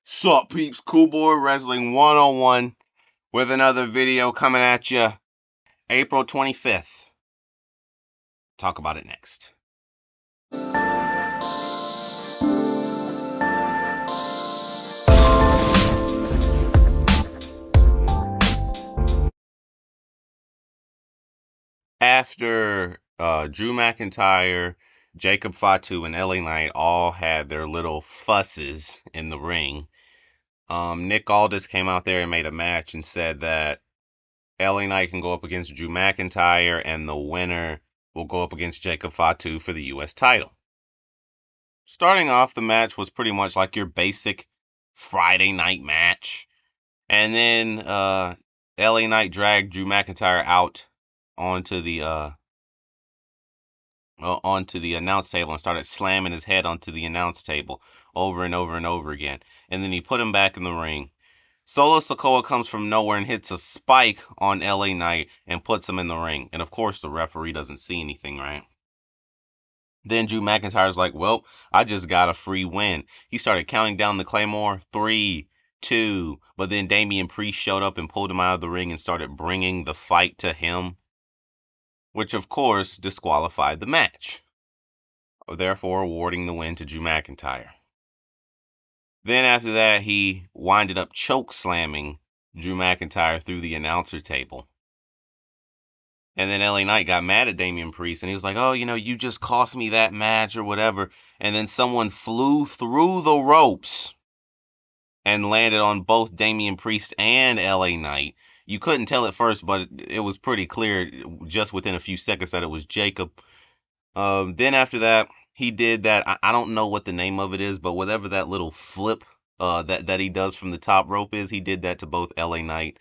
Sup, peeps? Cool Boy Wrestling 101 with another video coming at you April 25th. Talk about it next. After Drew McIntyre, Jacob Fatu, and LA Knight all had their little fusses in the ring, Nick Aldis came out there and made a match and said that LA Knight can go up against Drew McIntyre and the winner will go up against Jacob Fatu for the U.S. title. Starting off, the match was pretty much like your basic Friday night match. And then LA Knight dragged Drew McIntyre out onto the announce table and started slamming his head onto the announce table over and over and over again. And then he put him back in the ring. Solo Sikoa comes from nowhere and hits a spike on LA Knight and puts him in the ring. And of course the referee doesn't see anything, right? Then Drew McIntyre's like, well, I just got a free win. He started counting down the Claymore. 3, 2. But then Damian Priest showed up and pulled him out of the ring and started bringing the fight to him, which of course disqualified the match, therefore awarding the win to Drew McIntyre. Then after that, he winded up choke slamming Drew McIntyre through the announcer table. And then LA Knight got mad at Damian Priest and he was like, oh, you just cost me that match or whatever. And then someone flew through the ropes and landed on both Damian Priest and LA Knight. You couldn't tell at first, but it was pretty clear just within a few seconds that it was Jacob. Then after that, he did that. I don't know what the name of it is, but whatever that little flip that he does from the top rope is, he did that to both LA Knight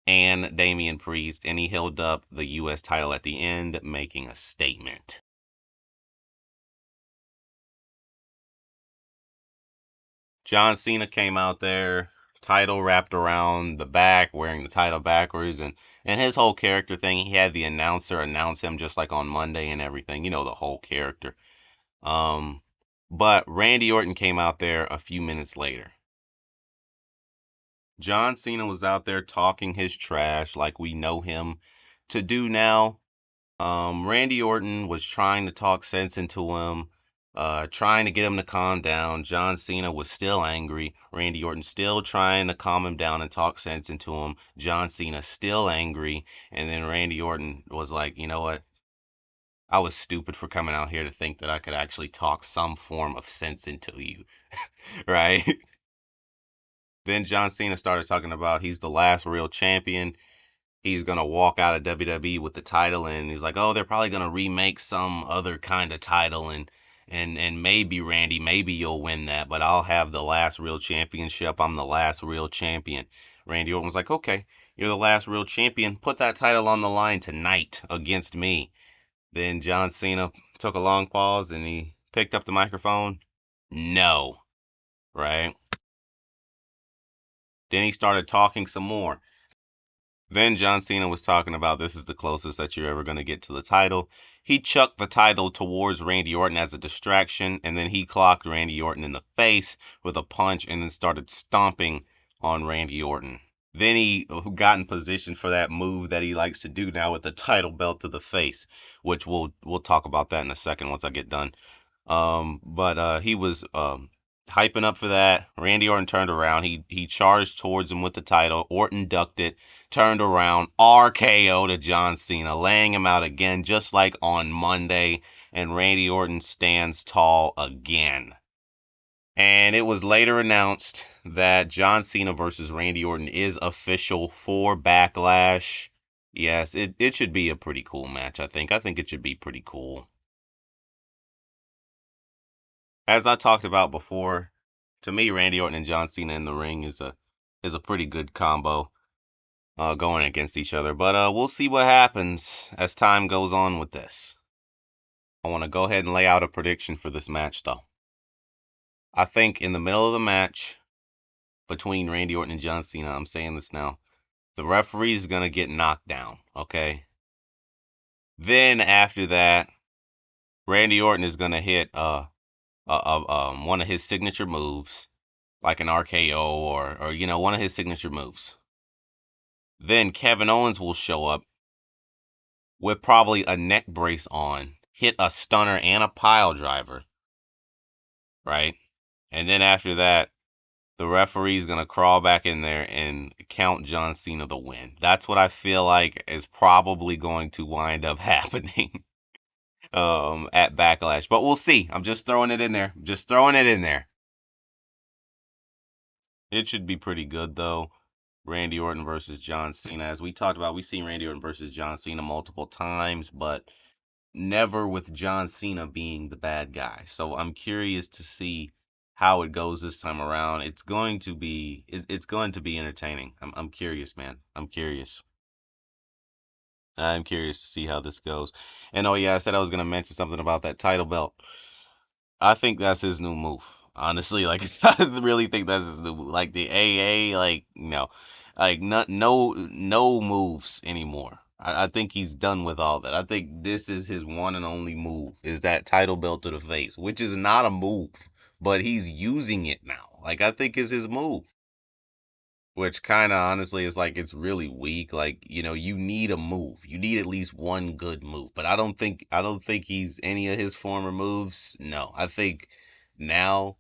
and Damian Priest, and he held up the U.S. title at the end, making a statement. John Cena came out there, title wrapped around the back, wearing the title backwards, and his whole character thing, he had the announcer announce him just like on Monday and everything, the whole character. But Randy Orton came out there a few minutes later. John Cena was out there talking his trash like we know him to do now. Randy Orton was trying to talk sense into him, trying to get him to calm down. John Cena was still angry. Randy Orton still trying to calm him down and talk sense into him. John Cena still angry. And then Randy Orton was like, you know what? I was stupid for coming out here to think that I could actually talk some form of sense into you, right? Then John Cena started talking about he's the last real champion. He's going to walk out of WWE with the title, and he's like, oh, they're probably going to remake some other kind of title, and maybe, Randy, maybe you'll win that, but I'll have the last real championship. I'm the last real champion. Randy Orton was like, okay, you're the last real champion. Put that title on the line tonight against me. Then John Cena took a long pause, and he picked up the microphone. No, right? Then he started talking some more. Then John Cena was talking about this is the closest that you're ever going to get to the title. He chucked the title towards Randy Orton as a distraction, and then he clocked Randy Orton in the face with a punch and then started stomping on Randy Orton. Then he got in position for that move that he likes to do now with the title belt to the face, which we'll talk about that in a second once I get done. But he was hyping up for that. Randy Orton turned around. He charged towards him with the title. Orton ducked it, turned around, RKO to John Cena, laying him out again, just like on Monday. And Randy Orton stands tall again. And it was later announced that John Cena versus Randy Orton is official for Backlash. Yes, it should be a pretty cool match, I think. I think it should be pretty cool. As I talked about before, to me, Randy Orton and John Cena in the ring is a pretty good combo going against each other. But we'll see what happens as time goes on with this. I want to go ahead and lay out a prediction for this match, though. I think in the middle of the match between Randy Orton and John Cena, I'm saying this now, the referee is going to get knocked down, okay? Then after that, Randy Orton is going to hit one of his signature moves. like an RKO or one of his signature moves. Then Kevin Owens will show up with probably a neck brace on, hit a stunner and a pile driver, right? And then after that, the referee's going to crawl back in there and count John Cena the win. That's what I feel like is probably going to wind up happening at Backlash. But we'll see. I'm just throwing it in there. Just throwing it in there. It should be pretty good, though. Randy Orton versus John Cena. As we talked about, we've seen Randy Orton versus John Cena multiple times, but never with John Cena being the bad guy. So I'm curious to see how it goes this time around. It's going to be entertaining. I'm curious, man. I'm curious. I'm curious to see how this goes. And oh yeah, I said I was gonna mention something about that title belt. I think that's his new move. Honestly, like I really think that's his new move. Like the AA, like no, like no moves anymore. I think he's done with all that. I think this is his one and only move is that title belt to the face, which is not a move, but he's using it now. Like I think is his move. Which kind of honestly is like it's really weak. Like you need a move. You need at least one good move. But I don't think he's any of his former moves. No, I think now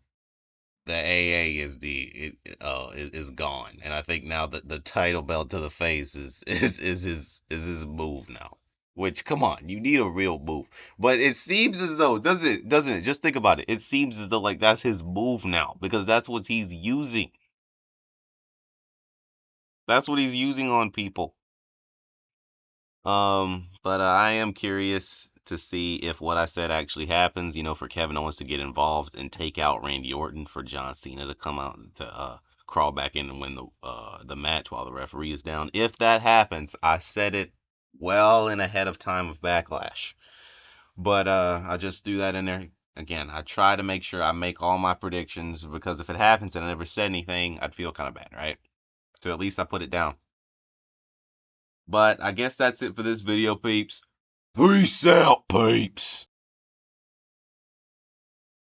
the AA is gone, and I think now that the title belt to the face is his move now. Which come on, you need a real move. But it seems as though doesn't it? Just think about it. It seems as though like that's his move now because that's what he's using. That's what he's using on people. But I am curious to see if what I said actually happens, for Kevin Owens to get involved and take out Randy Orton for John Cena to come out to crawl back in and win the match while the referee is down. If that happens, I said it well in ahead of time of Backlash. But I just threw that in there. Again, I try to make sure I make all my predictions because if it happens and I never said anything, I'd feel kind of bad, right? So at least I put it down. But I guess that's it for this video, peeps. Peace out, peeps.